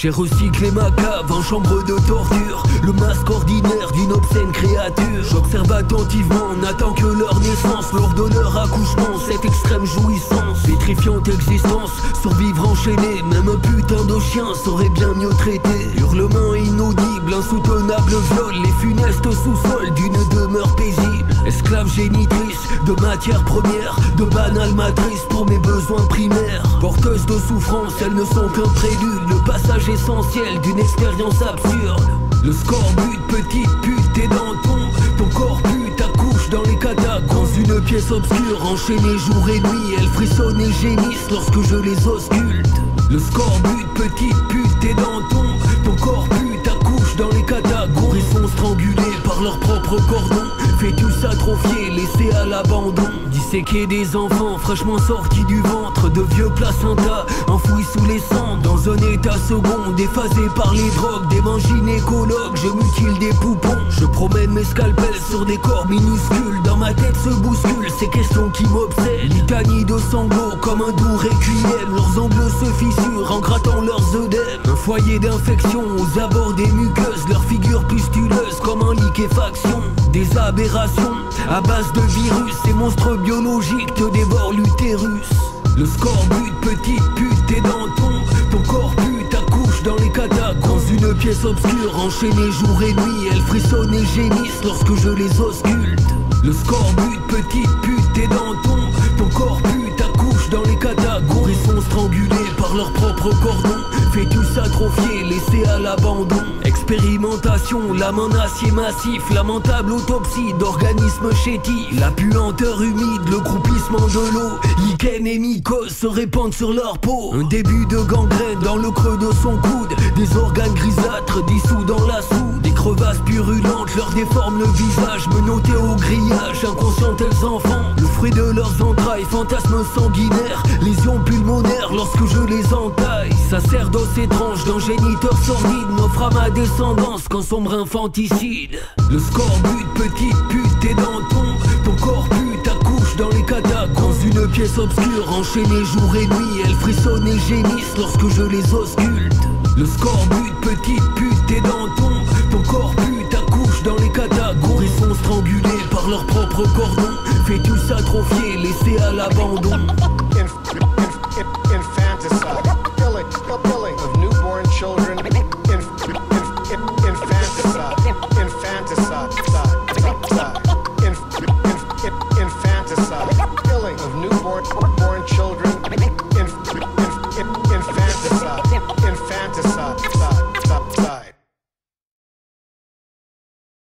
J'ai recyclé ma cave en chambre de torture, le masque ordinaire d'une obscène créature. J'observe attentivement, n'attend que leur naissance, lors de leur accouchement, cette extrême jouissance. Pétrifiante existence, survivre enchaîné, même un putain de chien saurait bien mieux traiter. Hurlement inaudible, insoutenable viol, les funestes sous-sols d'une demeure paisible. Esclave génitrice de matières premières, de banales matrices pour mes besoins primaires. Porteuses de souffrance, elles ne sont qu'un prélude, le passage essentiel d'une expérience absurde. Le score but, petite pute, tes dents tombent, ton corps pute accouche dans les catacombes. Dans une pièce obscure, enchaînée jour et nuit, elles frissonnent et gémissent lorsque je les ausculte. Le score but, petite pute, tes dents tombent, ton corps pute accouche dans les catacombes. Ils sont strangulés par leur propre cordon, fœtus atrophiés, laissés à l'abandon. Disséquer des enfants fraîchement sortis du ventre, de vieux placentas enfouis sous les cendres. Dans un état second, déphasé par les drogues, des mains gynécologues, je mutile des poupons. Je promène mes scalpels sur des corps minuscules, dans ma tête se bousculent ces questions qui m'obsèdent. Litanie de sanglots comme un doux requiem, leurs angles se fissurent en grattant leurs œdèmes. Un foyer d'infection aux abords des muqueuses, leurs figures pustuleuse comme en liquéfaction. Des aberrations à base de virus, ces monstres biologiques te dévorent l'utérus. Le score but, petite pute, tes dents tombent, ton corps pute accouche dans les catacombes. Dans une pièce obscure, enchaînée jour et nuit, elles frissonnent et gémissent lorsque je les ausculte. Le score but, petite pute, tes dents tombent, ton corps pute accouche dans les catacombes. Ils sont strangulés par leur propre cordon, fœtus atrophiés, laissés à l'abandon. Expérimentation, lame en acier massif, lamentable autopsie d'organismes chétifs. La puanteur humide, le croupissement de l'eau, lichen et mycoses se répandent sur leur peau. Un début de gangrène dans le creux de son coude, des organes grisâtres dissous dans la soude. Des crevasses purulentes leur déforment le visage, menottés au grillage, inconscientes elles enfants. Le fruit de leurs entrailles, fantasmes sanguinaires, lésions pulmonaires lorsque je les entaille. Sacerdoce étrange d'un géniteur sordide m'offre à ma descendance qu'un sombre infanticide. Le score but, petite pute, tes dents tombent, ton corps pute accouche dans les catacombes. Dans une pièce obscure, enchaînée jour et nuit, elles frissonnent et gémissent lorsque je les ausculte. Le score but, petite pute, tes dents tombent, ton corps pute accouche dans les catacombes. Ils sont strangulés par leur propre cordon, fœtus atrophiés, laissés à l'abandon. Infanticide, killing of newborn children.